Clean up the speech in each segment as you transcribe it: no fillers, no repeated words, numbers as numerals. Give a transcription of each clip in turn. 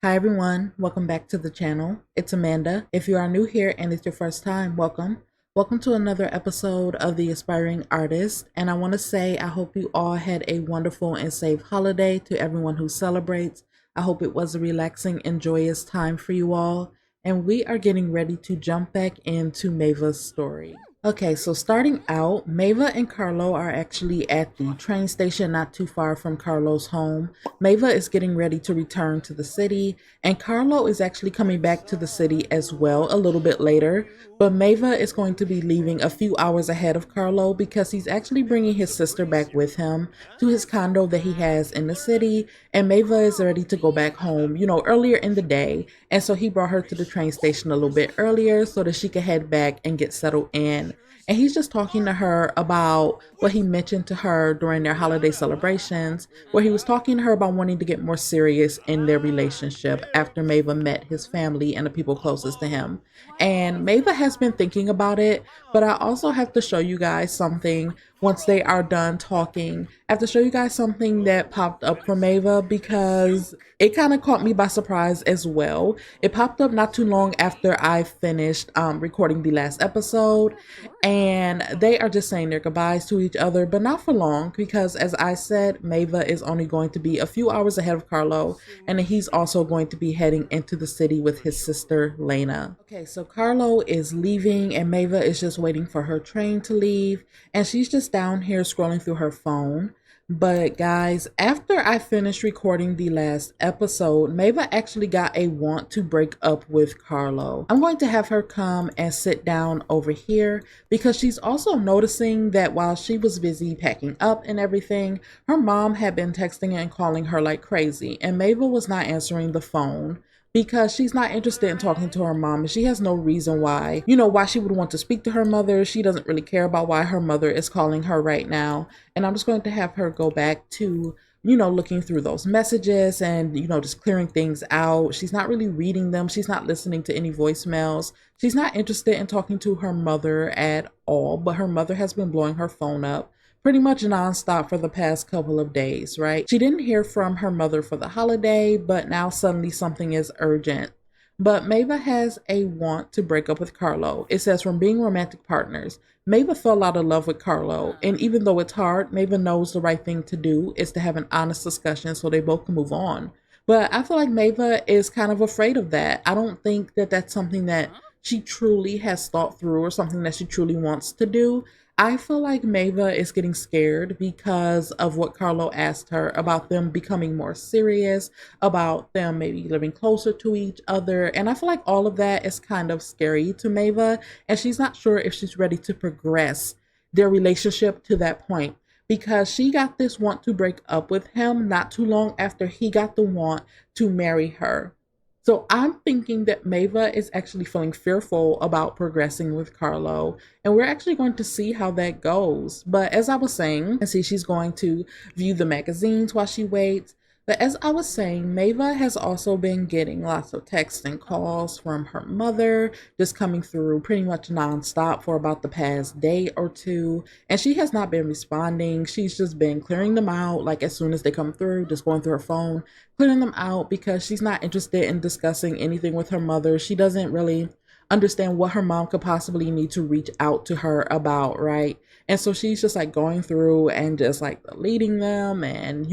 Hi everyone, welcome back to the channel. It's Amanda. If you are new here and it's your first time, welcome. Welcome to another episode of The Aspiring Artist. And I want to say I hope you all had a wonderful and safe holiday to everyone who celebrates. I hope it was a relaxing and joyous time for you all. And we are getting ready to jump back into Mava's story. Okay, so starting out, Mava and Carlo are actually at the train station not too far from Carlo's home. Mava is getting ready to return to the city, and Carlo is actually coming back to the city as well a little bit later. But Mava is going to be leaving a few hours ahead of Carlo because he's actually bringing his sister back with him to his condo that he has in the city. And Mava is ready to go back home, earlier in the day. And so he brought her to the train station a little bit earlier so that she could head back and get settled in. And he's just talking to her about what he mentioned to her during their holiday celebrations, where he was talking to her about wanting to get more serious in their relationship after Mava met his family and the people closest to him. And Mava has been thinking about it, but I also have to show you guys something once they are done talking. I have to show you guys something that popped up for Mava because it kind of caught me by surprise as well. It popped up not too long after I finished recording the last episode, and they are just saying their goodbyes to each other, but not for long because, as I said, Mava is only going to be a few hours ahead of Carlo, and he's also going to be heading into the city with his sister Lena. Okay, so Carlo is leaving, and Mava is just waiting for her train to leave, and she's just down here scrolling through her phone. But guys, after I finished recording the last episode, Mava actually got a want to break up with Carlo. I'm going to have her come and sit down over here because she's also noticing that while she was busy packing up and everything, her mom had been texting and calling her like crazy, and Mava was not answering the phone because she's not interested in talking to her mom, and she has no reason why she would want to speak to her mother. She doesn't really care about why her mother is calling her right now. And I'm just going to have her go back to, looking through those messages and, just clearing things out. She's not really reading them. She's not listening to any voicemails. She's not interested in talking to her mother at all, but her mother has been blowing her phone up pretty much nonstop for the past couple of days, right? She didn't hear from her mother for the holiday, but now suddenly something is urgent. But Mava has a want to break up with Carlo. It says from being romantic partners, Mava fell out of love with Carlo. And even though it's hard, Mava knows the right thing to do is to have an honest discussion so they both can move on. But I feel like Mava is kind of afraid of that. I don't think that that's something that she truly has thought through or something that she truly wants to do. I feel like Mava is getting scared because of what Carlo asked her about them becoming more serious, about them maybe living closer to each other. And I feel like all of that is kind of scary to Mava, and she's not sure if she's ready to progress their relationship to that point because she got this want to break up with him not too long after he got the want to marry her. So I'm thinking that Mava is actually feeling fearful about progressing with Carlo, and we're actually going to see how that goes. But as I was saying, and see, she's going to view the magazines while she waits. But as I was saying, Mava has also been getting lots of texts and calls from her mother, just coming through pretty much nonstop for about the past day or two. And she has not been responding. She's just been clearing them out, like as soon as they come through, just going through her phone, clearing them out because she's not interested in discussing anything with her mother. She doesn't really understand what her mom could possibly need to reach out to her about, right? And so she's just like going through and just like deleting them and,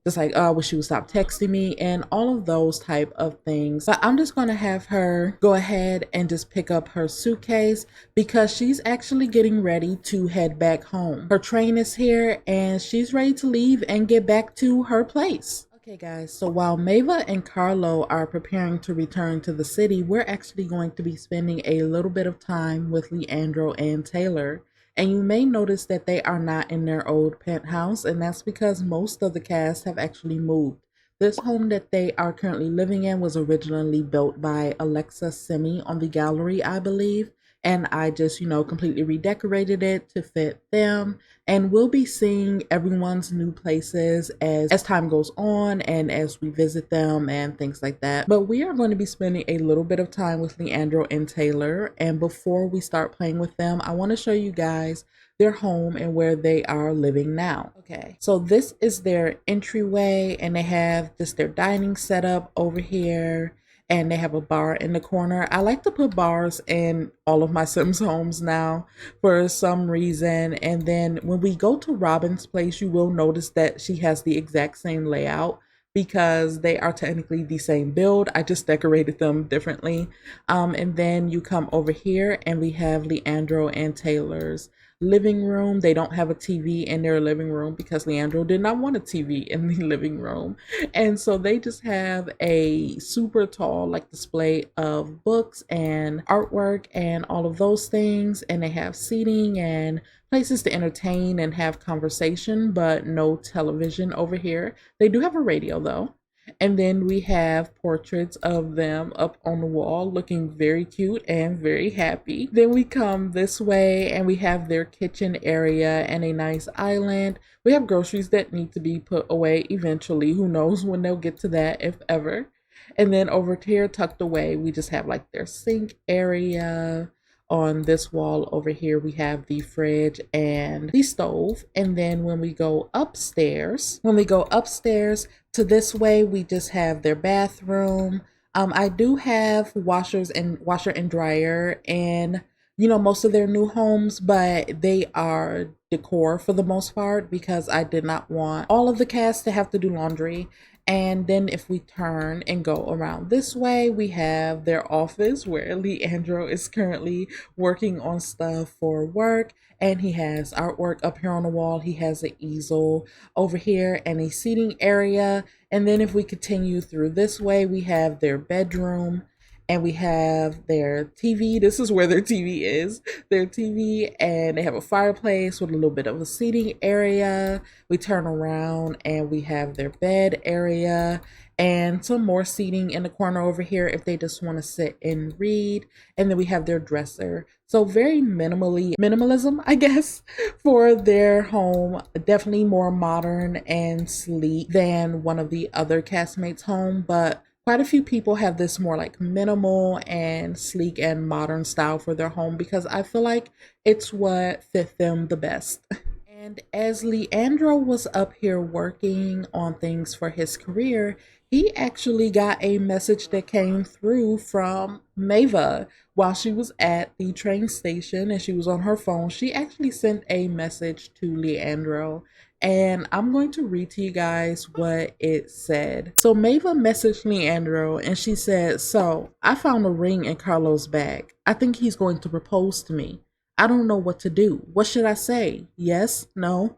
just like, oh, wish she would stop texting me and all of those type of things. But I'm just going to have her go ahead and just pick up her suitcase because she's actually getting ready to head back home. Her train is here and she's ready to leave and get back to her place. Okay guys, so while Mava and Carlo are preparing to return to the city, we're actually going to be spending a little bit of time with Leandro and Taylor. And you may notice that they are not in their old penthouse, and that's because most of the cast have actually moved. This home that they are currently living in was originally built by Alexa Simi on the gallery, I believe. and I just, completely redecorated it to fit them. And we'll be seeing everyone's new places as time goes on and as we visit them and things like that. But we are going to be spending a little bit of time with Leandro and Taylor. And before we start playing with them, I want to show you guys their home and where they are living now. Okay, so this is their entryway, and they have just their dining setup over here, and they have a bar in the corner. I like to put bars in all of my Sims homes now for some reason. And then when we go to Robin's place, you will notice that she has the exact same layout because they are technically the same build. I just decorated them differently. And then you come over here and we have Leandro and Taylor's living room. They don't have a TV in their living room because Leandro did not want a TV in the living room. And so they just have a super tall display of books and artwork and all of those things. And they have seating and places to entertain and have conversation, but no television over here. They do have a radio though. And then we have portraits of them up on the wall looking very cute and very happy. Then we come this way and we have their kitchen area and a nice island. We have groceries that need to be put away eventually. Who knows when they'll get to that, if ever. And then over here tucked away, we just have their sink area. On this wall over here, we have the fridge and the stove. And then when we go upstairs to this way, we just have their bathroom. I do have washer and dryer in, most of their new homes, but they are decor for the most part because I did not want all of the cast to have to do laundry. And then if we turn and go around this way, we have their office where Leandro is currently working on stuff for work. And he has artwork up here on the wall. He has an easel over here and a seating area. And then if we continue through this way, we have their bedroom. And we have their TV. This is where their TV is. Their TV, and they have a fireplace with a little bit of a seating area. We turn around and we have their bed area and some more seating in the corner over here if they just want to sit and read. And then we have their dresser. So very minimalism, I guess, for their home. Definitely more modern and sleek than one of the other castmates' home, but quite a few people have this more minimal and sleek and modern style for their home because I feel like it's what fit them the best. And as Leandro was up here working on things for his career, he actually got a message that came through from Mava while she was at the train station and she was on her phone. She actually sent a message to Leandro, and I'm going to read to you guys what it said. So Mava messaged Leandro and she said, "So I found a ring in Carlo's bag. I think he's going to propose to me. I don't know what to do. What should I say? Yes? No?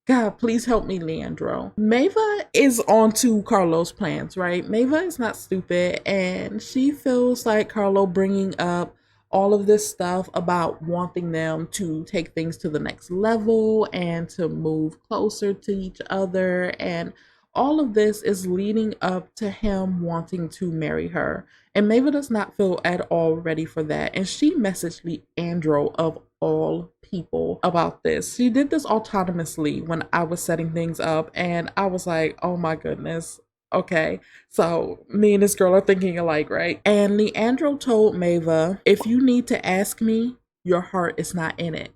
God, please help me, Leandro." Mava is on to Carlo's plans, right? Mava is not stupid, and she feels like Carlo bringing up all of this stuff about wanting them to take things to the next level and to move closer to each other, and all of this is leading up to him wanting to marry her. And Mava does not feel at all ready for that. And she messaged Leandro of all people about this. She did this autonomously when I was setting things up, and I was like, oh my goodness. Okay, so me and this girl are thinking alike, right? And Leandro told Mava, "If you need to ask me, your heart is not in it."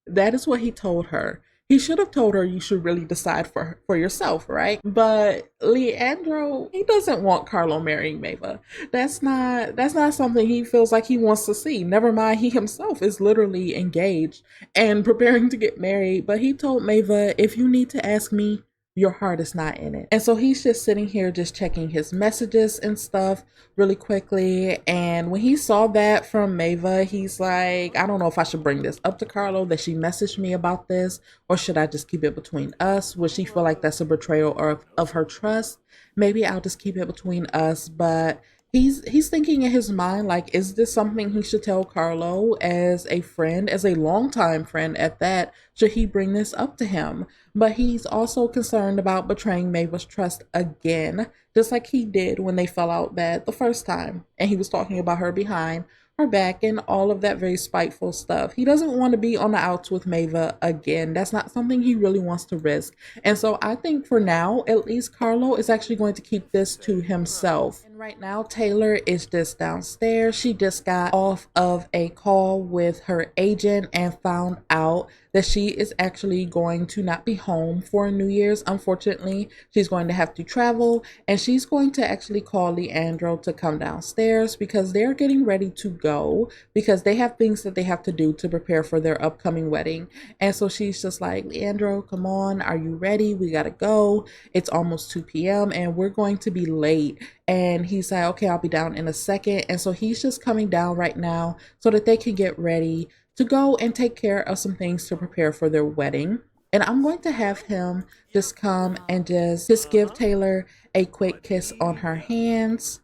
That is what he told her. He should have told her you should really decide for yourself, right? But Leandro, he doesn't want Carlo marrying Mava. That's not something he feels like he wants to see. Never mind, he himself is literally engaged and preparing to get married. But he told Mava, "If you need to ask me, your heart is not in it." And so he's just sitting here just checking his messages and stuff really quickly. And when he saw that from Mava, he's like, I don't know if I should bring this up to Carlo that she messaged me about this, or should I just keep it between us? Would she feel like that's a betrayal of her trust? Maybe I'll just keep it between us. But he's thinking in his mind, like, is this something he should tell Carlo as a friend, as a longtime friend at that? Should he bring this up to him? But he's also concerned about betraying Mava's trust again, just like he did when they fell out bad the first time. And he was talking about her behind her back and all of that very spiteful stuff. He doesn't want to be on the outs with Mava again. That's not something he really wants to risk. And so I think for now, at least Carlo is actually going to keep this to himself. And right now, Taylor is just downstairs. She just got off of a call with her agent and found out that she is actually going to not be home for New Year's. Unfortunately, she's going to have to travel, and she's going to actually call Leandro to come downstairs because they're getting ready to go because they have things that they have to do to prepare for their upcoming wedding. And so she's just like, Leandro, come on, are you ready? We gotta go. It's almost 2 p.m. and we're going to be late. And he's like, okay, I'll be down in a second. And so he's just coming down right now so that they can get ready to go and take care of some things to prepare for their wedding. And I'm going to have him just come and just give Taylor a quick kiss on her hands.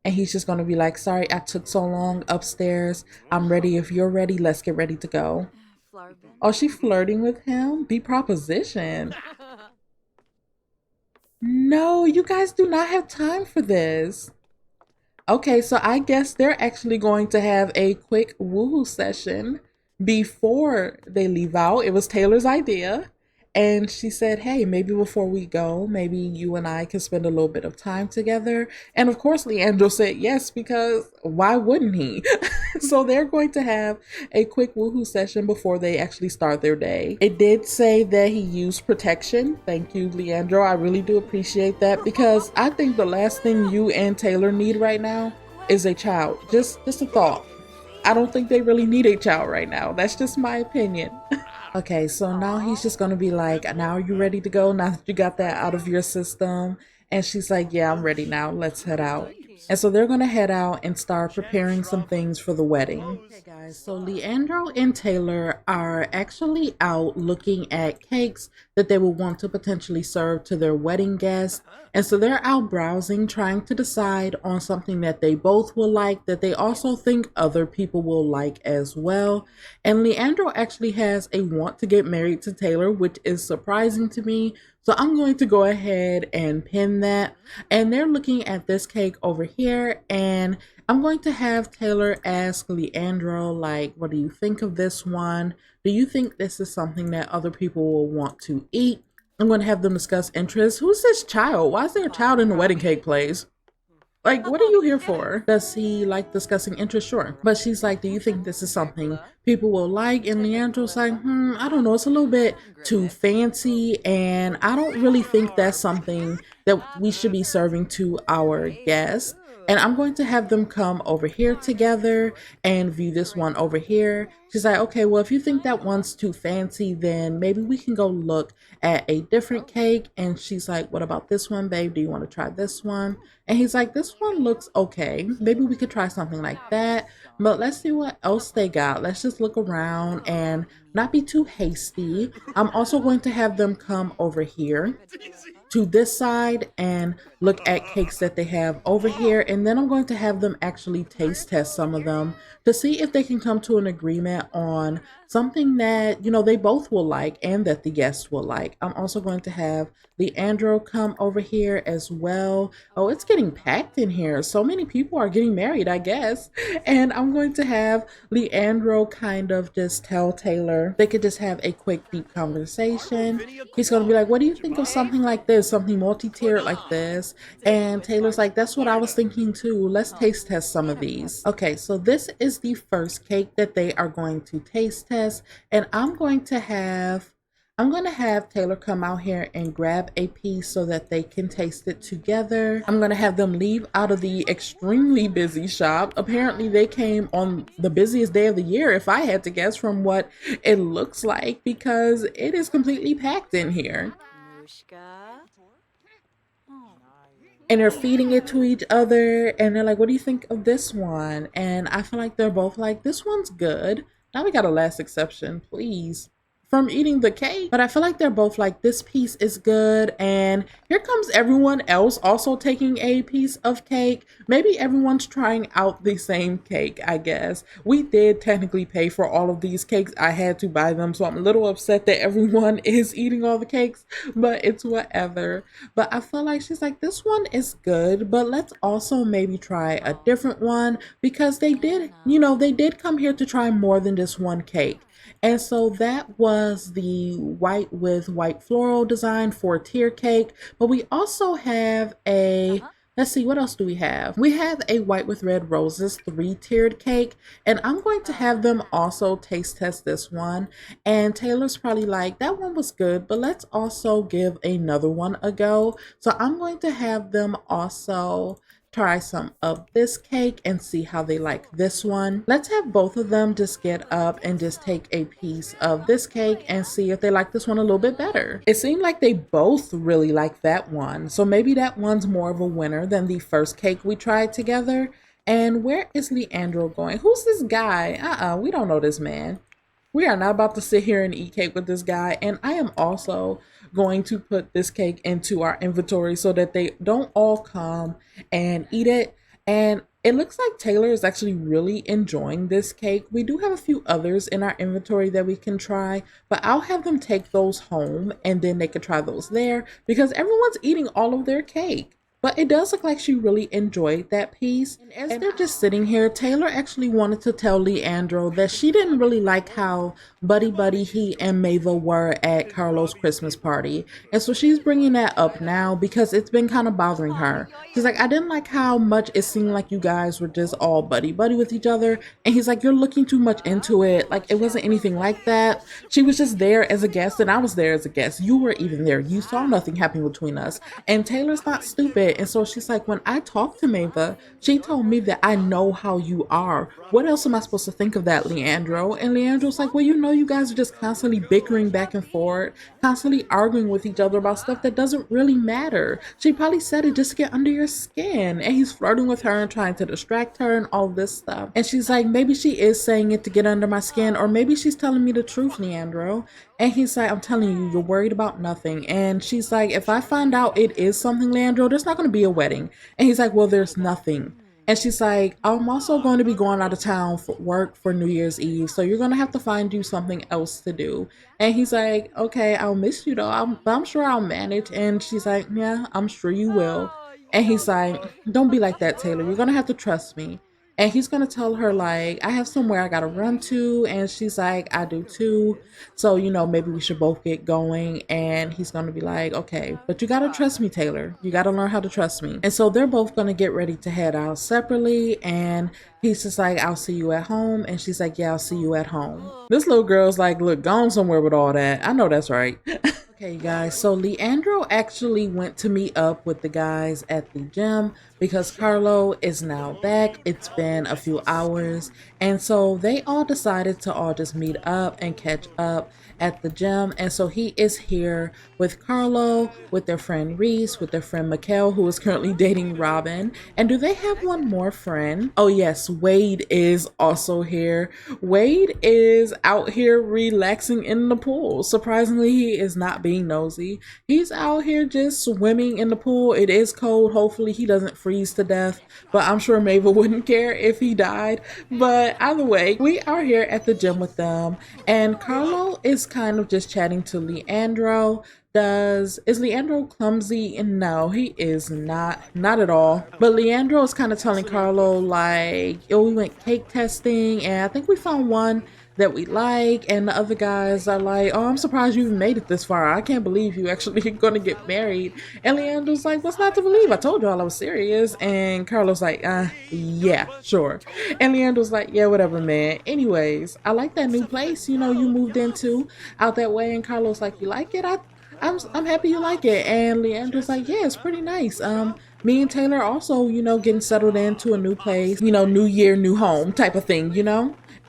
And he's just going to be like, sorry, I took so long upstairs. I'm ready. If you're ready, let's get ready to go. Oh, she flirting with him? Be proposition. No, you guys do not have time for this. Okay, so I guess they're actually going to have a quick woohoo session before they leave out. It was Taylor's idea. And she said, hey, maybe before we go, maybe you and I can spend a little bit of time together. And of course, Leandro said yes, because why wouldn't he? So they're going to have a quick woohoo session before they actually start their day. It did say that he used protection. Thank you, Leandro. I really do appreciate that because I think the last thing you and Taylor need right now is a child. Just a thought. I don't think they really need a child right now. That's just my opinion. Okay, so now he's just gonna be like, now are you ready to go? Now that you got that out of your system? And she's like, yeah, I'm ready now. Let's head out. And so they're gonna head out and start preparing some things for the wedding. Okay, guys, so Leandro and Taylor are actually out looking at cakes that they will want to potentially serve to their wedding guests. And so they're out browsing, trying to decide on something that they both will like, that they also think other people will like as well. And Leandro actually has a want to get married to Taylor, which is surprising to me. So I'm going to go ahead and pin that. And they're looking at this cake over here. And I'm going to have Taylor ask Leandro, like, what do you think of this one? Do you think this is something that other people will want to eat? I'm going to have them discuss interests. Who's this child? Why is there a child in the wedding cake place? Like, what are you here for? Does he like discussing interests? Sure. But she's like, do you think this is something people will like? And Leandro's like, I don't know. It's a little bit too fancy. And I don't really think that's something that we should be serving to our guests. And I'm going to have them come over here together and view this one over here. She's like, okay, well, if you think that one's too fancy, then maybe we can go look at a different cake. And she's like, what about this one, babe? Do you want to try this one? And he's like, this one looks okay. Maybe we could try something like that. But let's see what else they got. Let's just look around and not be too hasty. I'm also going to have them come over here to this side and look at cakes that they have over here, and then I'm going to have them actually taste test some of them to see if they can come to an agreement on something that, you know, they both will like and that the guests will like. I'm also going to have Leandro come over here as well. Oh, it's getting packed in here. So many people are getting married, I guess. And I'm going to have Leandro kind of just tell Taylor they could just have a quick deep conversation. He's going to be like, what do you think of something like this? Something multi-tiered like this? And Taylor's like, that's what I was thinking too. Let's taste test some of these. Okay, so this is the first cake that they are going to taste test. And I'm going to have Taylor come out here and grab a piece so that they can taste it together. I'm going to have them leave out of the extremely busy shop. Apparently they came on the busiest day of the year, if I had to guess from what it looks like, because it is completely packed in here. And they're feeding it to each other and they're like, what do you think of this one? And I feel like they're both like, this one's good. Now we got a last exception, please. from eating the cake. But I feel like they're both like, this piece is good. And here comes everyone else also taking a piece of cake. Maybe everyone's trying out the same cake, I guess. We did technically pay for all of these cakes. I had to buy them. So I'm a little upset that everyone is eating all the cakes, but it's whatever. But I feel like she's like, this one is good, but let's also maybe try a different one, because they did, they did come here to try more than just one cake. And so that was the white with white floral design 4-tier cake. But we also have a, let's see, what else do we have? We have a white with red roses 3-tiered cake, and I'm going to have them also taste test this one. And Taylor's probably like, that one was good, but let's also give another one a go. So I'm going to have them also try some of this cake and see how they like this one. Let's have both of them just get up and just take a piece of this cake and see if they like this one a little bit better. It seemed like they both really like that one, so maybe that one's more of a winner than the first cake we tried together. And where is Leandro going? Who's this guy? We don't know this man. We are not about to sit here and eat cake with this guy. And I am also going to put this cake into our inventory so that they don't all come and eat it. And it looks like Taylor is actually really enjoying this cake. We do have a few others in our inventory that we can try, but I'll have them take those home and then they could try those there, because everyone's eating all of their cake. But it does look like she really enjoyed that piece. And as they're just sitting here, Taylor actually wanted to tell Leandro that she didn't really like how buddy he and Mava were at Carlo's Christmas party. And so she's bringing that up now because it's been kind of bothering her. She's like, I didn't like how much it seemed like you guys were just all buddy with each other. And he's like, you're looking too much into it. Like, it wasn't anything like that. She was just there as a guest and I was there as a guest. You were even there. You saw nothing happening between us. And Taylor's not stupid. And so she's like, when I talked to Mava, she told me that I know how you are. What else am I supposed to think of that, Leandro? And Leandro's like, well, you guys are just constantly bickering back and forth, constantly arguing with each other about stuff that doesn't really matter. She probably said it just to get under your skin. And he's flirting with her and trying to distract her and all this stuff. And she's like, maybe she is saying it to get under my skin, or maybe she's telling me the truth, Leandro. And he's like, I'm telling you, you're worried about nothing. And she's like, if I find out it is something, Leandro, there's not going to be a wedding. And he's like, well, there's nothing. And she's like, I'm also going to be going out of town for work for New Year's Eve, so you're going to have to find you something else to do. And he's like, okay, I'll miss you though, but I'm sure I'll manage. And she's like, yeah, I'm sure you will. And he's like, don't be like that, Taylor. You're going to have to trust me. And he's going to tell her, like, I have somewhere I got to run to. And she's like, I do too. So, maybe we should both get going. And he's going to be like, okay, but you got to trust me, Taylor. You got to learn how to trust me. And so they're both going to get ready to head out separately. And he's just like, I'll see you at home. And she's like, yeah, I'll see you at home. This little girl's like, look, gone somewhere with all that. I know that's right. Okay, guys, so Leandro actually went to meet up with the guys at the gym because Carlo is now back. It's been a few hours, and so they all decided to all just meet up and catch up at the gym. And so he is here with Carlo, with their friend Reese, with their friend Mikkel, who is currently dating Robin. And do they have one more friend? Oh yes, Wade is also here. Wade is out here relaxing in the pool. Surprisingly, he is not being nosy. He's out here just swimming in the pool. It is cold. Hopefully he doesn't freeze to death, but I'm sure Mava wouldn't care if he died. But either way, we are here at the gym with them, and Carlo is kind of just chatting to Leandro. Is Leandro clumsy? And no, he is not at all. But Leandro is kind of telling Carlo, like, yo, we went cake testing and I think we found one that we like. And the other guys are like, oh, I'm surprised you even made it this far. I can't believe you actually going to get married. And Leandro's like, what's not to believe? I told y'all I was serious. And Carlo's like, yeah, sure. And Leandro's like, yeah, whatever, man. Anyways, I like that new place, you moved into out that way. And Carlo's like, you like it? I'm happy you like it. And Leandro's like, yeah, it's pretty nice. Me and Taylor also, getting settled into a new place, new year, new home type of thing,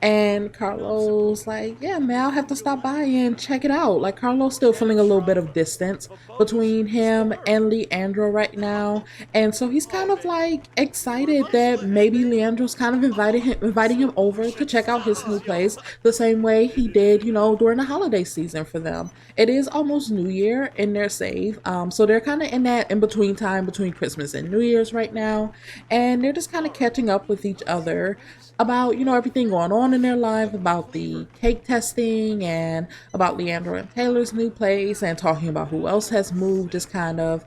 And Carlos like, yeah, man, I'll have to stop by and check it out. Like Carlos still feeling a little bit of distance between him and Leandro right now. And so he's kind of like excited that maybe Leandro's kind of inviting him over to check out his new place the same way he did, during the holiday season for them. It is almost New Year in their save. So they're kind of in that in between time between Christmas and New Year's right now. And they're just kind of catching up with each other about everything going on in their life, about the cake testing and about Leandro and Taylor's new place, and talking about who else has moved, just kind of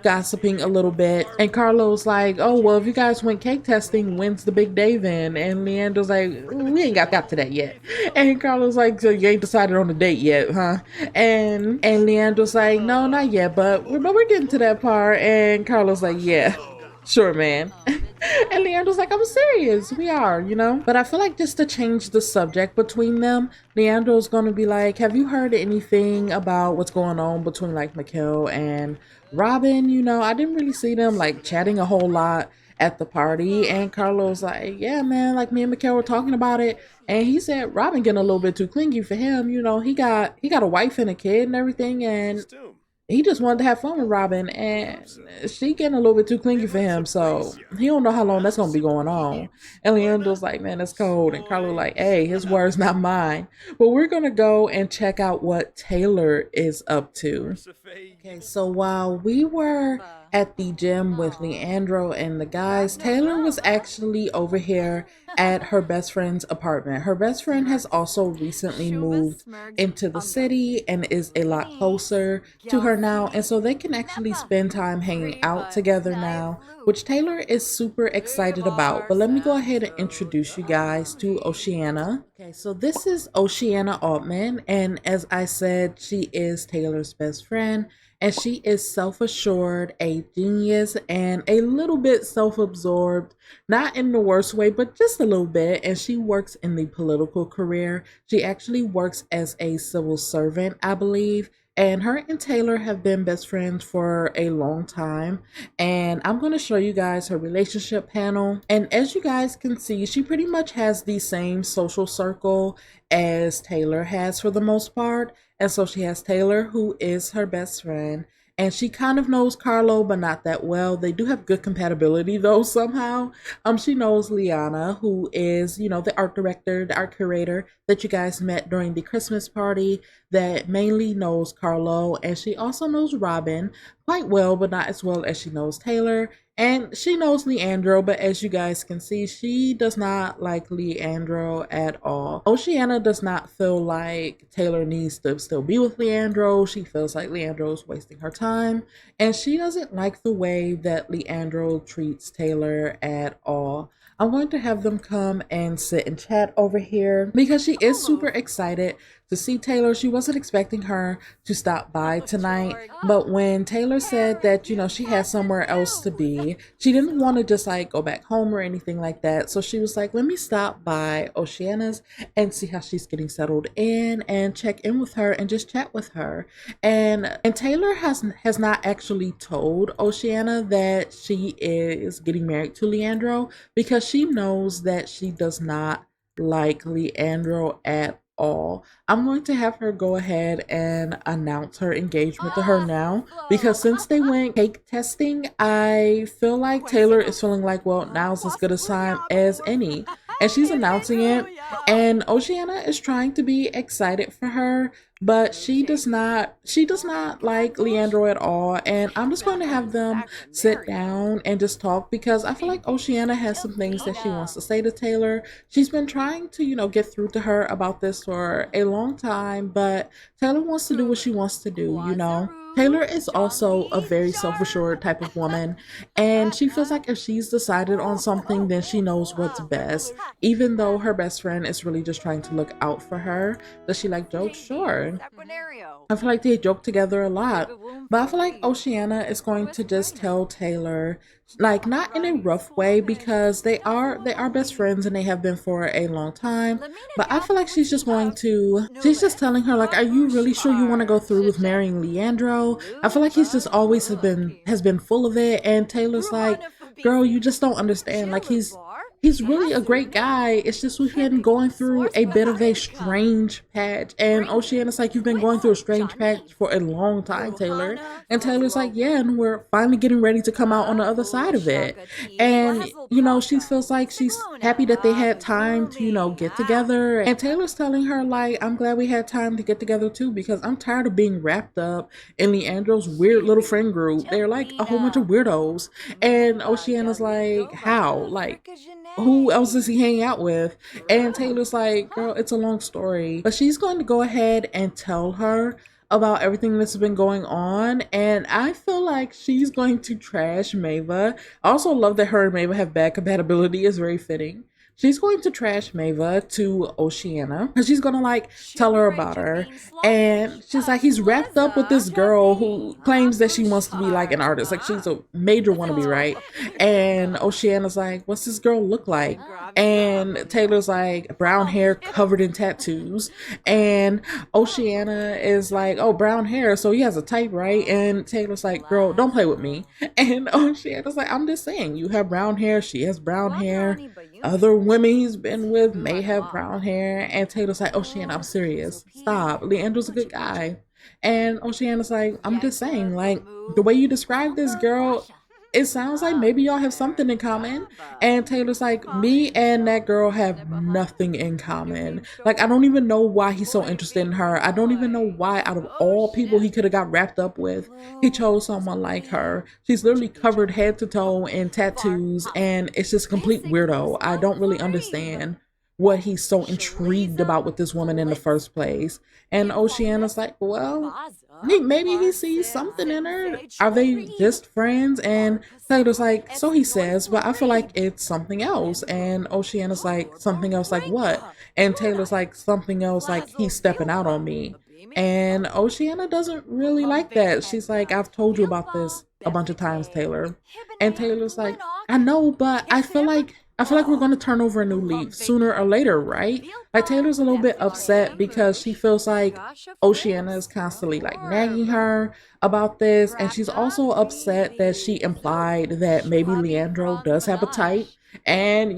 gossiping a little bit. And Carlos like, oh well, if you guys went cake testing, when's the big day then? And Leandro's like, we ain't got to that yet. And Carlos like, so you ain't decided on the date yet, huh? And Leandro's like, no, not yet, but we're getting to that part. And Carlos like, yeah, sure, man. And Leandro's like, I'm serious. We are. But I feel like just to change the subject between them, Leandro's going to be like, have you heard anything about what's going on between like Mikhail and Robin? I didn't really see them like chatting a whole lot at the party. And Carlos like, yeah, man, like me and Mikhail were talking about it. And he said Robin getting a little bit too clingy for him. He got a wife and a kid and everything. And he just wanted to have fun with Robin, and she getting a little bit too clingy for him, so he don't know how long that's gonna be going on. And Leandro's like, man, that's cold. And Carlo like, hey, his words, not mine. But we're gonna go and check out what Taylor is up to. Okay, so while we were at the gym with Leandro and the guys, Taylor was actually over here at her best friend's apartment. Her best friend has also recently moved into the city and is a lot closer to her now, and so they can actually spend time hanging out together now, which Taylor is super excited about. But let me go ahead and introduce you guys to Oceana. Okay, so this is Oceana Altman, and as I said, she is Taylor's best friend. And she is self assured, a genius, and a little bit self absorbed, not in the worst way, but just a little bit. And she works in the political career. She actually works as a civil servant, I believe. And her and Taylor have been best friends for a long time. And I'm going to show you guys her relationship panel. And as you guys can see, she pretty much has the same social circle as Taylor has for the most part. And so she has Taylor, who is her best friend. And she kind of knows Carlo, but not that well. They do have good compatibility though somehow. She knows Liana, who is, the art director, the art curator that you guys met during the Christmas party, that mainly knows Carlo. And she also knows Robin quite well, but not as well as she knows Taylor. And she knows Leandro, but as you guys can see, she does not like Leandro at all. Oceana does not feel like Taylor needs to still be with Leandro. She feels like Leandro is wasting her time. And she doesn't like the way that Leandro treats Taylor at all. I'm going to have them come and sit and chat over here because she is super excited to see Taylor. She wasn't expecting her to stop by tonight, but when Taylor said that, she had somewhere else to be, she didn't want to just like go back home or anything like that. So she was like, let me stop by Oceana's and see how she's getting settled in and check in with her and just chat with her. And Taylor has not actually told Oceana that she is getting married to Leandro because she knows that she does not like Leandro at all. I'm going to have her go ahead and announce her engagement to her now because since they went cake testing, I feel like Taylor is feeling like, well, now's as good a time as any. And she's announcing it, and Oceana is trying to be excited for her, but she does not like Leandro at all. And I'm just going to have them sit down and just talk because I feel like Oceana has some things that she wants to say to Taylor. She's been trying to get through to her about this for a long time, but Taylor wants to do what she wants to do. Taylor is also a very self-assured type of woman, and she feels like if she's decided on something, then she knows what's best, even though her best friend is really just trying to look out for her. Does she like jokes? Sure. I feel like they joke together a lot, but I feel like Oceana is going to just tell Taylor, like not in a rough way because they are best friends and they have been for a long time, but I feel like she's just telling her like, are you really sure you want to go through with marrying Leandro? I feel like he's just always has been full of it, and Taylor's like, girl, you just don't understand. Like he's he's really a great guy. It's just we've been going through a bit of a strange patch. And Oceana's like, you've been going through a strange patch for a long time, Taylor. And Taylor's like, yeah, and we're finally getting ready to come out on the other side of it. And, she feels like she's happy that they had time to, get together. And Taylor's telling her, like, I'm glad we had time to get together too, because I'm tired of being wrapped up in Leandro's weird little friend group. They're like a whole bunch of weirdos. And Oceana's like, how? Like, who else does he hang out with? And Taylor's like, girl, it's a long story. But she's going to go ahead and tell her about everything that's been going on. And I feel like she's going to trash Mava. I also love that her and Mava have bad compatibility. It's very fitting. She's going to trash Mava to Oceana, and she's gonna like tell her about her. And she's like, he's wrapped up with this girl who claims that she wants to be like an artist, like she's a major wannabe, right? And Oceana's like, what's this girl look like? And Taylor's like, brown hair covered in tattoos. And Oceana is like, oh, brown hair, so he has a type, right? And Taylor's like, girl, don't play with me. And Oceana's like, I'm just saying, you have brown hair, she has brown hair, other women he's been with may have brown hair. And Taylor's like, Oceana, I'm serious, stop, Leandro's a good guy. And Oceana's like, I'm just saying, like, the way you describe this girl, it sounds like maybe y'all have something in common. And Taylor's like, me and that girl have nothing in common. Like, I don't even know why he's so interested in her. I don't even know why, out of all people he could have got wrapped up with, he chose someone like her. She's literally covered head to toe in tattoos, and it's just a complete weirdo. I don't really understand what he's so intrigued about with this woman in the first place. And Oceana's like, well, maybe he sees something in her. Are they just friends? And Taylor's like, so he says, but I feel like it's something else. And Oceana's like, something else like what? And Taylor's like, something else like he's stepping out on me. And Oceana doesn't really like that. She's like, I've told you about this a bunch of times, Taylor. And Taylor's like, I know, but I feel like we're going to turn over a new leaf sooner or later, right? Like, Taylor's a little bit upset because she feels like Oceana is constantly like nagging her about this. And she's also upset that she implied that maybe Leandro does have a type, and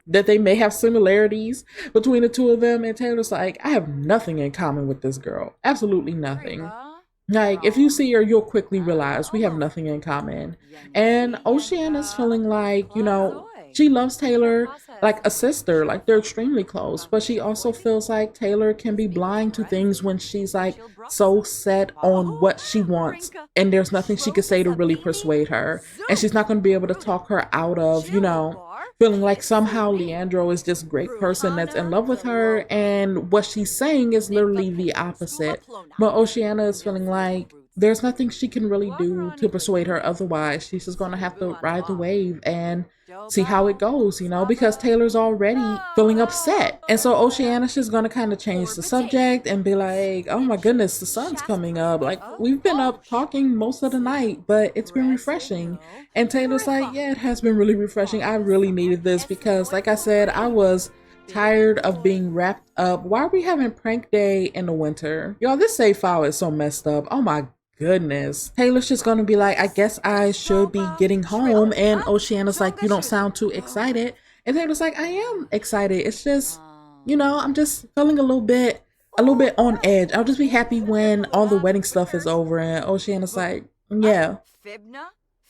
that they may have similarities between the two of them. And Taylor's like, I have nothing in common with this girl. Absolutely nothing. Like, if you see her, you'll quickly realize we have nothing in common. And Oceana's feeling like, she loves Taylor like a sister, like they're extremely close, but she also feels like Taylor can be blind to things when she's like so set on what she wants, and there's nothing she could say to really persuade her. And she's not going to be able to talk her out of, feeling like somehow Leandro is this great person that's in love with her, and what she's saying is literally the opposite. But Oceana is feeling like there's nothing she can really do to persuade her otherwise. She's just going to have to ride the wave and see how it goes, because Taylor's already feeling upset. And so Oceana's just going to kind of change the subject and be like, oh my goodness, the sun's coming up. Like, we've been up talking most of the night, but it's been refreshing. And Taylor's like, yeah, it has been really refreshing. I really needed this because, like I said, I was tired of being wrapped up. Why are we having prank day in the winter? Y'all, this save file is so messed up. Oh my goodness. Taylor's just gonna be like, I guess I should be getting home. And Oceana's like, you don't sound too excited. And Taylor's like, I am excited. It's just, I'm just feeling a little bit on edge. I'll just be happy when all the wedding stuff is over. And Oceana's like, yeah,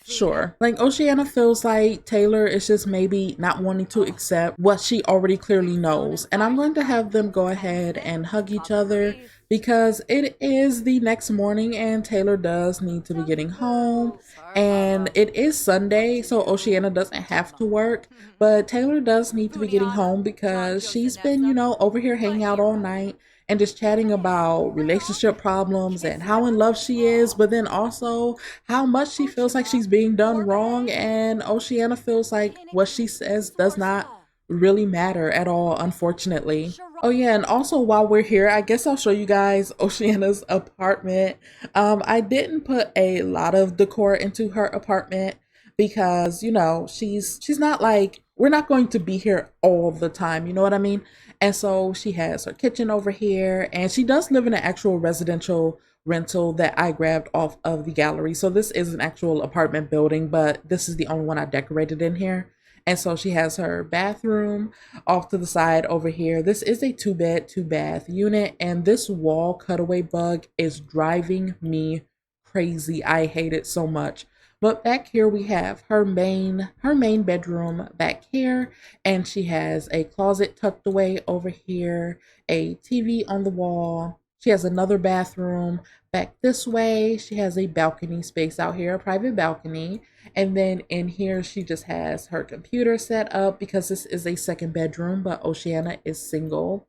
sure. Like, Oceana feels like Taylor is just maybe not wanting to accept what she already clearly knows. And I'm going to have them go ahead and hug each other because it is the next morning and Taylor does need to be getting home. And it is Sunday, so Oceana doesn't have to work, but Taylor does need to be getting home because she's been, over here hanging out all night and just chatting about relationship problems and how in love she is, but then also how much she feels like she's being done wrong. And Oceana feels like what she says does not really matter at all, unfortunately. Oh yeah, and also while we're here, I guess I'll show you guys Oceana's apartment. I didn't put a lot of decor into her apartment because, she's not like, we're not going to be here all the time, you know what I mean? And so she has her kitchen over here, and she does live in an actual residential rental that I grabbed off of the gallery. So this is an actual apartment building, but this is the only one I decorated in here. And so she has her bathroom off to the side over here. This is a 2-bed, 2-bath unit, and this wall cutaway bug is driving me crazy. I hate it so much. But back here we have her main bedroom back here, and she has a closet tucked away over here, a TV on the wall. She has another bathroom back this way. She has a balcony space out here, a private balcony. And then in here, she just has her computer set up because this is a second bedroom, but Oceana is single.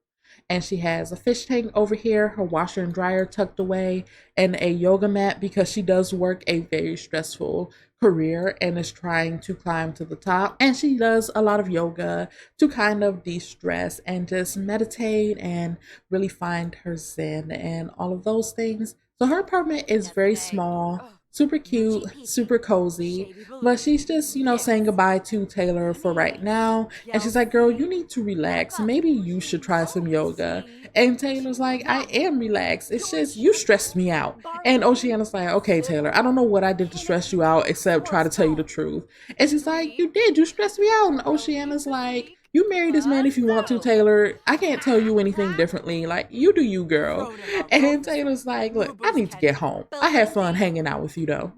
And she has a fish tank over here, her washer and dryer tucked away, and a yoga mat because she does work a very stressful career and is trying to climb to the top. And she does a lot of yoga to kind of de-stress and just meditate and really find her zen and all of those things. So her apartment is very small, super cute, super cozy, but she's just, saying goodbye to Taylor for right now. And she's like, girl, you need to relax. Maybe you should try some yoga. And Taylor's like, I am relaxed. It's just, you stressed me out. And Oceana's like, okay, Taylor, I don't know what I did to stress you out except try to tell you the truth. And she's like, you did, you stressed me out. And Oceana's like, you marry this man if you want to, Taylor. I can't tell you anything differently. Like, you do you, girl. And Taylor's like, look, I need to get home. I had fun hanging out with you, though.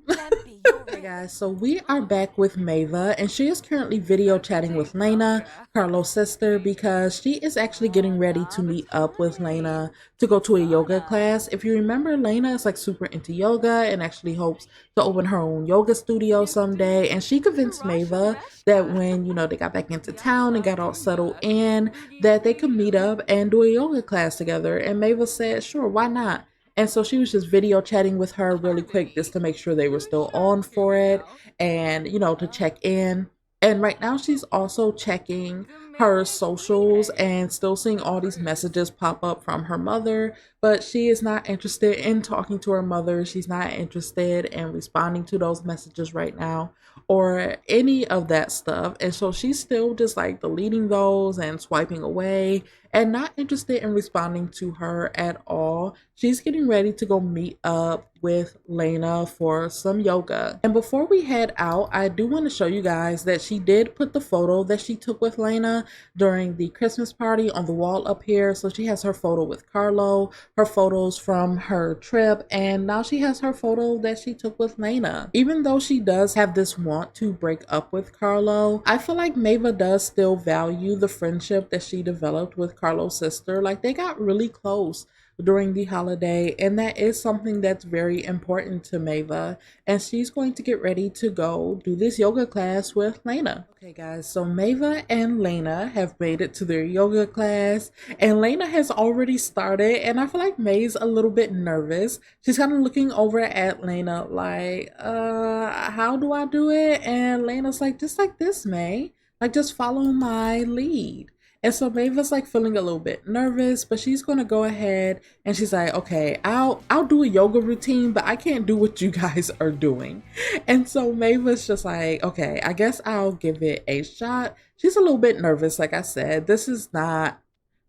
Hey guys, so we are back with Mava, and she is currently video chatting with Lena, Carlos' sister, because she is actually getting ready to meet up with Lena to go to a yoga class. If you remember, Lena is like super into yoga and actually hopes to open her own yoga studio someday. And she convinced Mava that when, they got back into town and got all settled in, that they could meet up and do a yoga class together. And Mava said, sure, why not? And so she was just video chatting with her really quick just to make sure they were still on for it and, to check in. And right now she's also checking her socials and still seeing all these messages pop up from her mother, but she is not interested in talking to her mother. She's not interested in responding to those messages right now or any of that stuff. And so she's still just like deleting those and swiping away and not interested in responding to her at all. She's getting ready to go meet up with Lena for some yoga. And before we head out, I do want to show you guys that she did put the photo that she took with Lena during the Christmas party on the wall up here. So she has her photo with Carlo, her photos from her trip, and now she has her photo that she took with Lena. Even though she does have this want to break up with Carlo, I feel like Mava does still value the friendship that she developed with Carlo's sister. Like, they got really close during the holiday, and that is something that's very important to Mava, and she's going to get ready to go do this yoga class with Lena. Okay guys, so Mava and Lena have made it to their yoga class, and Lena has already started, and I feel like May's a little bit nervous. She's kind of looking over at Lena like, how do I do it? And Lena's like, just like this, May, like just follow my lead. And so Mava's like feeling a little bit nervous, but she's gonna go ahead and she's like, okay, I'll do a yoga routine, but I can't do what you guys are doing. And so Mava's just like, okay, I guess I'll give it a shot. She's a little bit nervous, like I said. This is not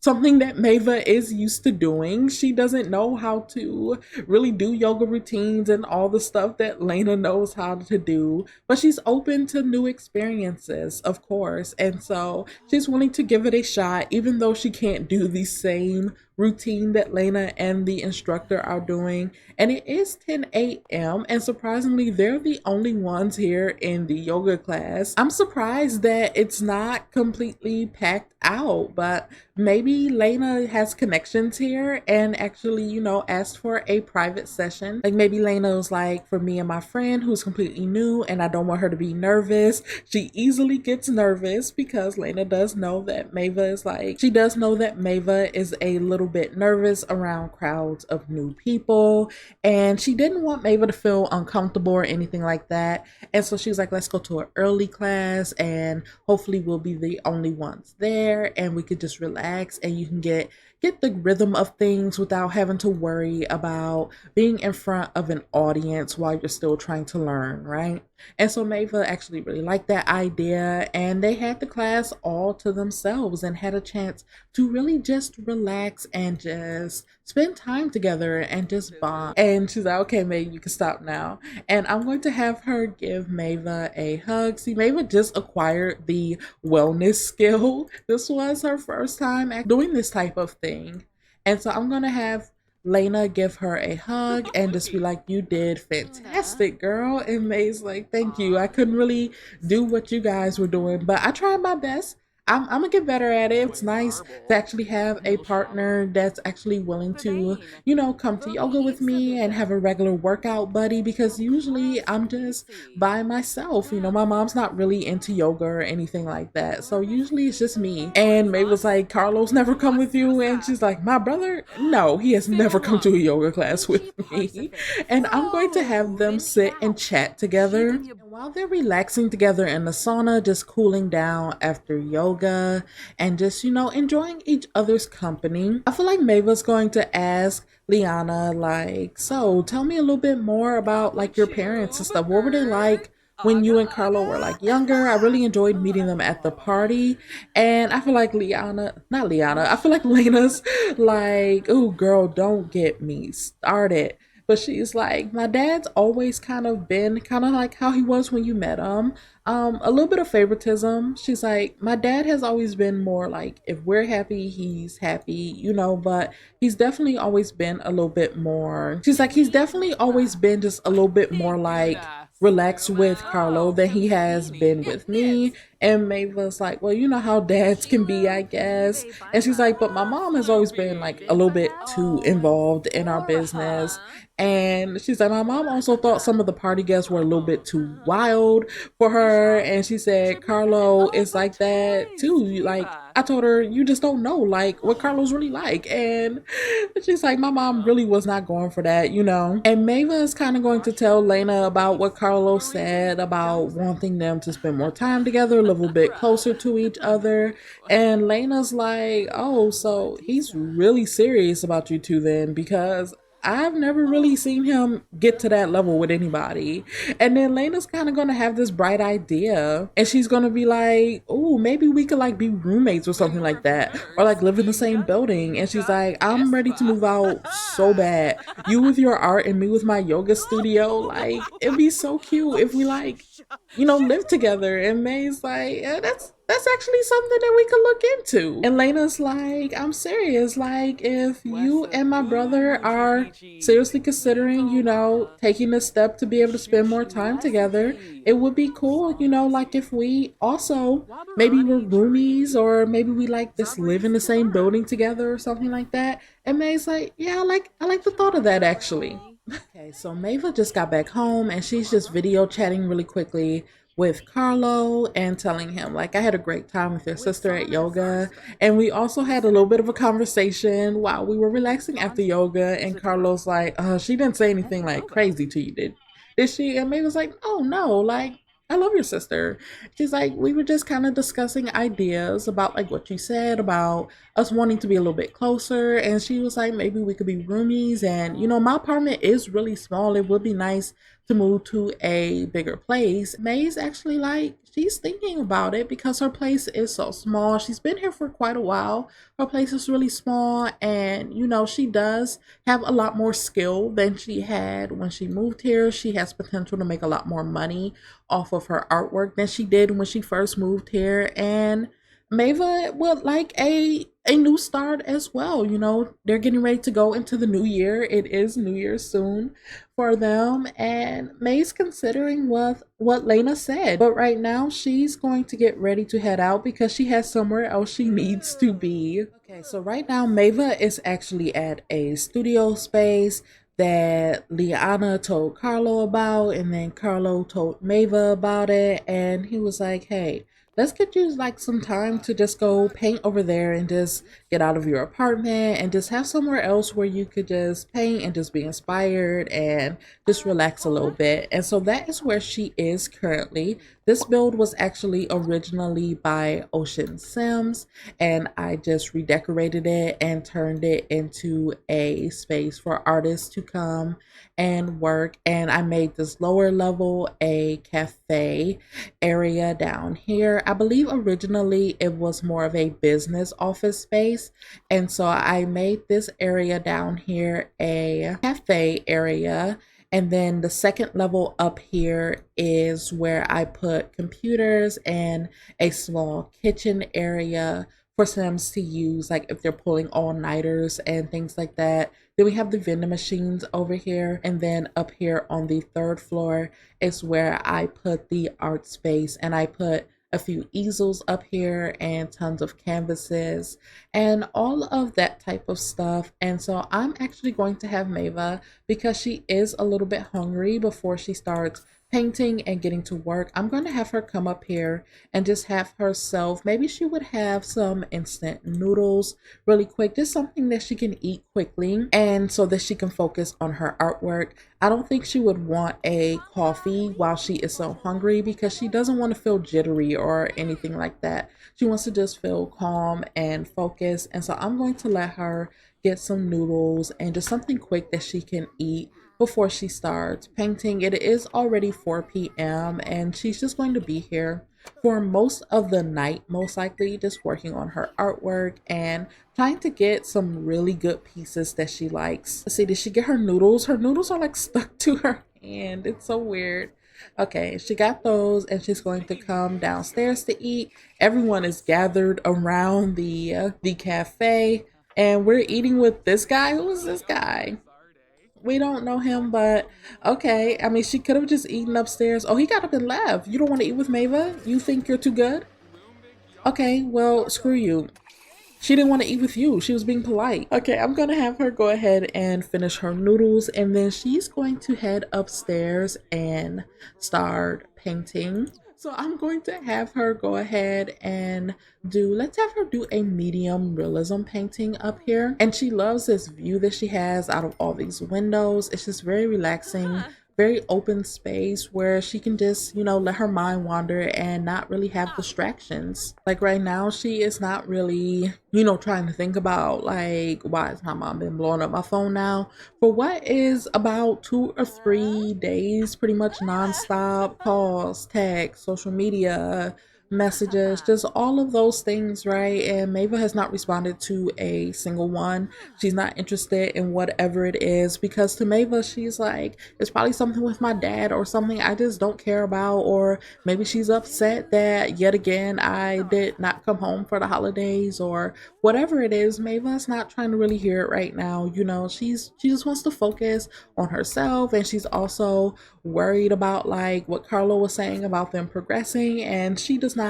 something that Mava is used to doing. She doesn't know how to really do yoga routines and all the stuff that Lena knows how to do, but she's open to new experiences, of course. And so she's willing to give it a shot, even though she can't do the same routine that Lena and the instructor are doing. And it is 10 a.m. and surprisingly, they're the only ones here in the yoga class. I'm surprised that it's not completely packed out, but maybe Lena has connections here and actually, asked for a private session. Like maybe Lena was like, for me and my friend who's completely new and I don't want her to be nervous. She easily gets nervous because Lena does know that Mava is like, she does know that Mava is a little bit nervous around crowds of new people, and she didn't want Mava to feel uncomfortable or anything like that. And so she was like, let's go to an early class and hopefully we'll be the only ones there and we could just relax and you can get the rhythm of things without having to worry about being in front of an audience while you're still trying to learn, right? And so Mava actually really liked that idea, and they had the class all to themselves and had a chance to really just relax and just spend time together and just bond. And she's like, okay, May, you can stop now. And I'm going to have her give Mava a hug. See, Mava just acquired the wellness skill. This was her first time doing this type of thing. And so I'm going to have Lena give her a hug and just be like, you did fantastic, girl. And May's like, thank you. I couldn't really do what you guys were doing, but I tried my best. I'm gonna get better at it. It's nice to actually have a partner that's actually willing to, come to yoga with me and have a regular workout buddy, because usually I'm just by myself. My mom's not really into yoga or anything like that. So usually it's just me. And May was like, Carlos never come with you? And she's like, my brother? No, he has never come to a yoga class with me. And I'm going to have them sit and chat together. And while they're relaxing together in the sauna, just cooling down after yoga and just, enjoying each other's company, I feel like Mava's going to ask Liana, like, so tell me a little bit more about like your parents and stuff. What were they like when you and Carlo were like younger? I really enjoyed meeting them at the party. And I feel like I feel like Lena's like, oh girl, don't get me started. But she's like, my dad's always kind of been kind of like how he was when you met him. A little bit of favoritism. She's like, my dad has always been more like, if we're happy, he's happy, but he's definitely always been a little bit more. She's like, he's definitely always been just a little bit more like relaxed with Carlo than he has been with me. And Mava's like, well, you know how dads can be, I guess. And she's like, but my mom has always been like a little bit too involved in our business. And she's like, my mom also thought some of the party guests were a little bit too wild for her. And she said, Carlo is like that too. Like, I told her, you just don't know like what Carlo's really like. And she's like, my mom really was not going for that. And Mava is kind of going to tell Lena about what Carlo said about wanting them to spend more time together, a little bit closer to each other. And Lena's like, oh, so he's really serious about you two then, because I've never really seen him get to that level with anybody. And then Lena's kind of gonna have this bright idea, and she's gonna be like, oh, maybe we could like be roommates or something like that, or like live in the same building. And she's like, I'm ready to move out so bad. You with your art and me with my yoga studio. Like, it'd be so cute if we like, live together. And May's like, yeah, that's actually something that we could look into. And Lena's like, I'm serious. Like, if you and my brother are seriously considering, taking a step to be able to spend more time together, it would be cool, like if we also maybe we're roomies, or maybe we like just live in the same building together or something like that. And May's like, yeah, I like the thought of that actually. Okay, so Mava just got back home and she's just video chatting really quickly with Carlo and telling him, like, I had a great time with your sister at yoga. And we also had a little bit of a conversation while we were relaxing after yoga. And Carlo's like, she didn't say anything like crazy to you, did she? And May was like, oh no, like, I love your sister. She's like, we were just kind of discussing ideas about like what you said about us wanting to be a little bit closer. And she was like, maybe we could be roomies. And, my apartment is really small. It would be nice to move to a bigger place. May's actually like, she's thinking about it because her place is so small. She's been here for quite a while. Her place is really small, and she does have a lot more skill than she had when she moved here. She has potential to make a lot more money off of her artwork than she did when she first moved here. And Mava would like a new start as well. They're getting ready to go into the new year. It is New Year soon for them, and May's considering what Lena said. But right now she's going to get ready to head out because she has somewhere else she needs to be. Okay, so right now Mava is actually at a studio space that Liana told Carlo about, and then Carlo told Mava about it, and he was like, hey, let's get you like some time to just go paint over there and just get out of your apartment and just have somewhere else where you could just paint and just be inspired and just relax a little bit. And so that is where she is currently. This build was actually originally by Ocean Sims, and I just redecorated it and turned it into a space for artists to come and work. And I made this lower level a cafe area down here. here. I believe originally it was more of a business office space. And so I made this area down here a cafe area. And then the second level up here is where I put computers and a small kitchen area for Sims to use, like if they're pulling all-nighters and things like that. Then we have the vending machines over here. And then up here on the third floor is where I put the art space, and I put a few easels up here and tons of canvases and all of that type of stuff. And so I'm actually going to have Mava, because she is a little bit hungry before she starts painting and getting to work. I'm going to have her come up here and just have herself, maybe she would have some instant noodles really quick, just something that she can eat quickly and so that she can focus on her artwork. I don't think she would want a coffee while she is so hungry, because she doesn't want to feel jittery or anything like that. She wants to just feel calm and focused. And so I'm going to let her get some noodles and just something quick that she can eat before she starts painting. It is already 4 p.m. and she's just going to be here for most of the night, most likely just working on her artwork and trying to get some really good pieces that she likes. Let's see, did she get her noodles? Her noodles are like stuck to her hand. It's so weird. Okay, she got those and she's going to come downstairs to eat. Everyone is gathered around the cafe and we're eating with this guy. Who is this guy? We don't know him, but okay. I mean, she could have just eaten upstairs. Oh, he got up and left. You don't want to eat with Mava? You think you're too good? Okay, well, screw you. She didn't want to eat with you. She was being polite. Okay, I'm going to have her go ahead and finish her noodles, and then she's going to head upstairs and start painting. So I'm going to have her go ahead and let's have her do a medium realism painting up here. And she loves this view that she has out of all these windows. It's just very relaxing, very open space where she can just, let her mind wander and not really have distractions. Like right now, she is not really, trying to think about like, why has my mom been blowing up my phone now? For what is about 2 or 3 days, pretty much nonstop calls, texts, social media, messages, just all of those things, right? And Mava has not responded to a single one. She's not interested in whatever it is, because to Mava, she's like, it's probably something with my dad or something I just don't care about, or maybe she's upset that yet again I did not come home for the holidays, or whatever it is. Mava's not trying to really hear it right now. She just wants to focus on herself, and she's also worried about like what Carlo was saying about them progressing, and she does not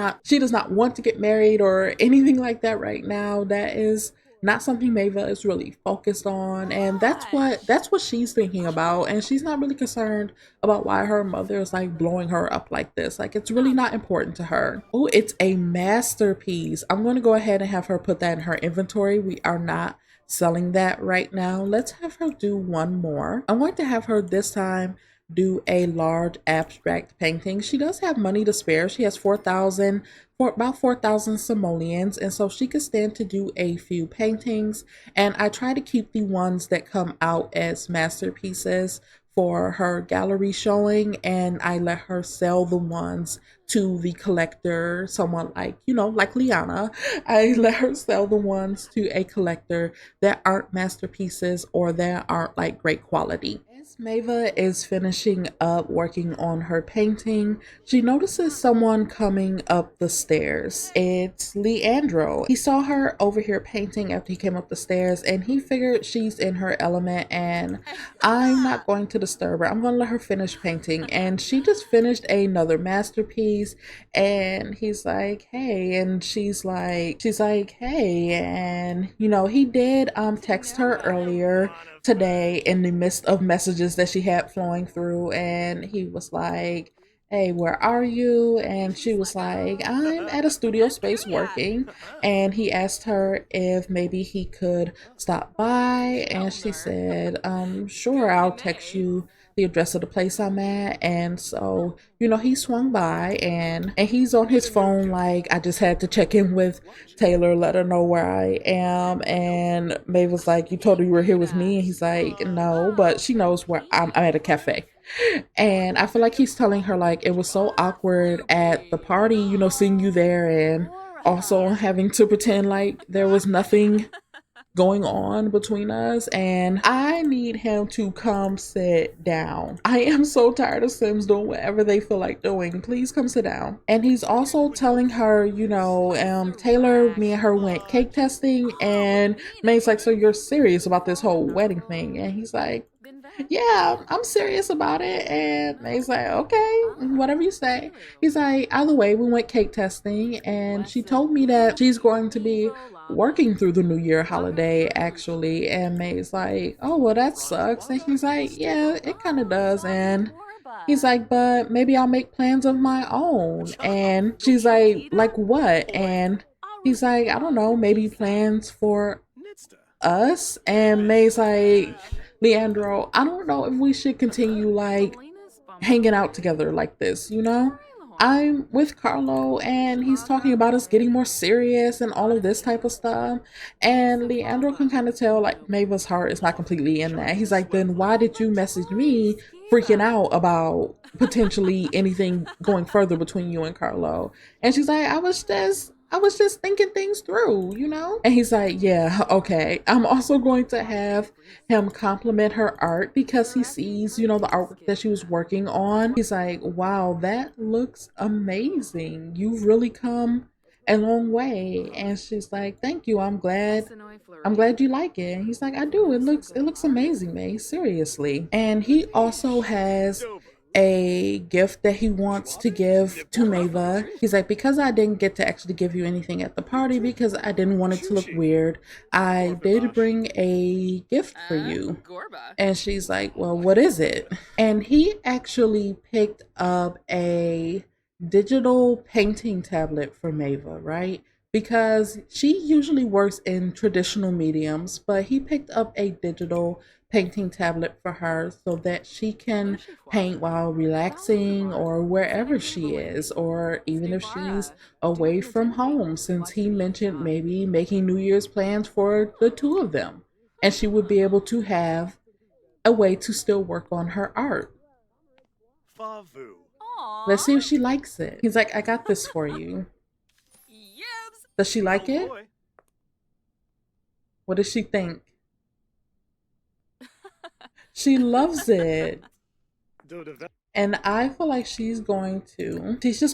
want to get married or anything like that right now. That is not something Mava is really focused on, and that's what she's thinking about. And she's not really concerned about why her mother is like blowing her up like this. Like, it's really not important to her. Oh, it's a masterpiece. I'm going to go ahead and have her put that in her inventory. We are not selling that right now. Let's have her do one more. I'm going to have her this time do a large abstract painting. She does have money to spare. She has 4,000, for about 4,000 simoleons, and so she could stand to do a few paintings. And I try to keep the ones that come out as masterpieces for her gallery showing, and I let her sell the ones to the collector, someone like, like Liana. I let her sell the ones to a collector that aren't masterpieces or that aren't like great quality. As Mava is finishing up working on her painting, she notices someone coming up the stairs. It's Leandro. He saw her over here painting after he came up the stairs, and he figured she's in her element and I'm not going to disturb her. I'm going to let her finish painting. And she just finished another masterpiece, and he's like, hey, and she's like, hey. And he did text her earlier today in the midst of messages that she had flowing through, and he was like, hey, where are you? And she was like, I'm at a studio space working. And he asked her if maybe he could stop by, and she said, sure, I'll text you the address of the place I'm at. And so, he swung by, and he's on his phone like, I just had to check in with Taylor, let her know where I am. And Maeve was like, you told her you were here with me? And he's like, no, but she knows where I'm at a cafe. And I feel like he's telling her like it was so awkward at the party, you know, seeing you there and also having to pretend like there was nothing going on between us, and I need him to come sit down. I am so tired of Sims doing whatever they feel like doing. Please come sit down. And he's also telling her, you know, Taylor, me and her went cake testing, and May's like, so you're serious about this whole wedding thing? And he's like, yeah, I'm serious about it. And May's like, okay, whatever you say. He's like, either way, we went cake testing, and she told me that she's going to be working through the New Year holiday, actually. And May's like, oh, well, that sucks. And he's like, yeah, it kind of does. And he's like, but maybe I'll make plans of my own. And she's like what? And he's like, I don't know, maybe plans for us. And May's like, Leandro, I don't know if we should continue like hanging out together like this, you know? I'm with Carlo and he's talking about us getting more serious and all of this type of stuff. And Leandro can kind of tell like Mava's heart is not completely in that. He's like, then why did you message me freaking out about potentially anything going further between you and Carlo? And she's like, I was just thinking things through, you know? And he's like, yeah, okay. I'm also going to have him compliment her art because he sees, you know, the artwork that she was working on. He's like, wow, that looks amazing. You've really come a long way. And she's like, thank you. I'm glad you like it. And he's like, I do. It looks amazing, May. Seriously. And he also has a gift that he wants to give to Mava. He's like, because I didn't get to actually give you anything at the party because I didn't want it to look weird, I did bring a gift for you. And she's like, well, what is it? And he actually picked up a digital painting tablet for Mava, right? Because she usually works in traditional mediums, but he picked up a digital painting tablet for her so that she can paint while relaxing or wherever she is, or even if she's away from home, since he mentioned maybe making New Year's plans for the two of them. And she would be able to have a way to still work on her art. Let's see if she likes it. He's like, I got this for you. Does she like it? What does she think? She loves it. And I feel like she's just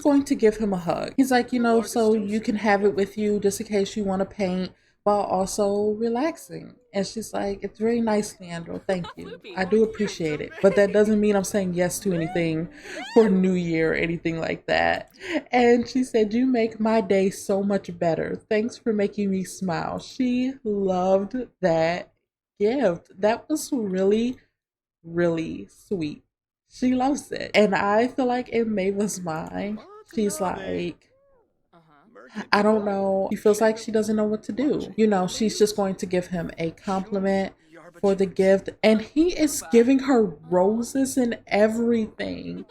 going to give him a hug. He's like, you know, so you can have it with you just in case you want to paint while also relaxing. And she's like, it's very nice, Leandro. Thank you. I do appreciate it. But that doesn't mean I'm saying yes to anything for New Year or anything like that. And she said, you make my day so much better. Thanks for making me smile. She loved that gift. That was really, really sweet. She loves it. And I feel like in Mava's mind, she's like, I don't know. She feels like she doesn't know what to do. You know, she's just going to give him a compliment for the gift. And he is giving her roses and everything.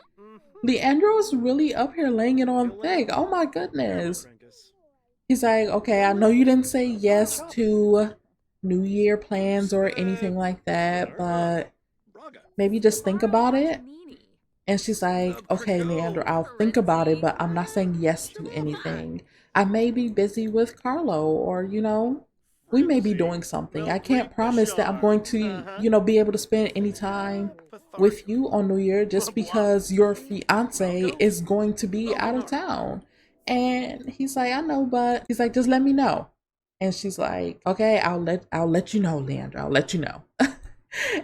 Leandro is really up here laying it on thick. Oh my goodness. He's like, okay, I know you didn't say yes to New Year plans or anything like that, but maybe just think about it. And she's like, okay, Leandro, I'll think about it, but I'm not saying yes to anything. I may be busy with Carlo, or, you know, we may be doing something. I can't promise that I'm going to, you know, be able to spend any time with you on New Year just because your fiance is going to be out of town. And he's like, I know, but he's like, just let me know. And she's like, okay, I'll let you know, Leandro. I'll let you know.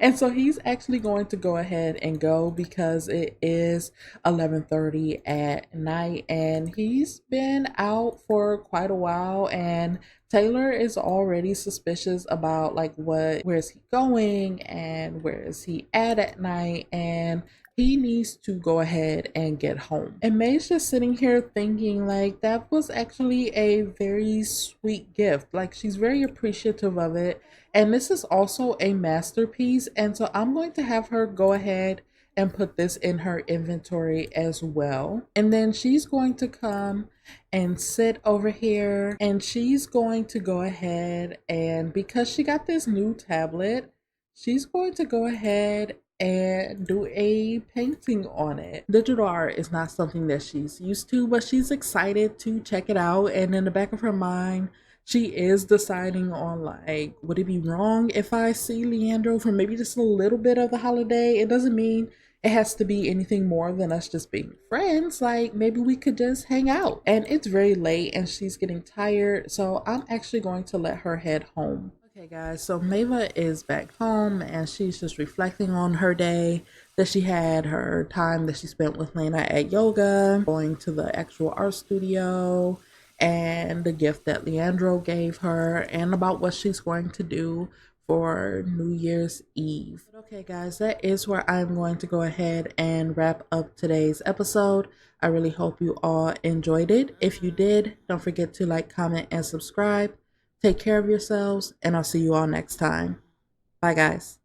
And so he's actually going to go ahead and go because it is 11:30 at night and he's been out for quite a while, and Taylor is already suspicious about like where is he going and where is he at night, and he needs to go ahead and get home. And May's just sitting here thinking like that was actually a very sweet gift. Like she's very appreciative of it. And this is also a masterpiece. And so I'm going to have her go ahead and put this in her inventory as well. And then she's going to come and sit over here and she's going to go ahead and because she got this new tablet, she's going to go ahead and do a painting on it. Digital art is not something that she's used to, but she's excited to check it out. And in the back of her mind, she is deciding on, like, would it be wrong if I see Leandro for maybe just a little bit of the holiday? It doesn't mean it has to be anything more than us just being friends. Like, maybe we could just hang out. And it's very late and she's getting tired, so I'm actually going to let her head home. Okay, guys, so Mava is back home and she's just reflecting on her day that she had, her time that she spent with Lena at yoga, going to the actual art studio, and the gift that Leandro gave her, and about what she's going to do for New Year's Eve. Okay, guys, that is where I'm going to go ahead and wrap up today's episode. I really hope you all enjoyed it. If you did, don't forget to like, comment, and subscribe. Take care of yourselves, and I'll see you all next time. Bye, guys.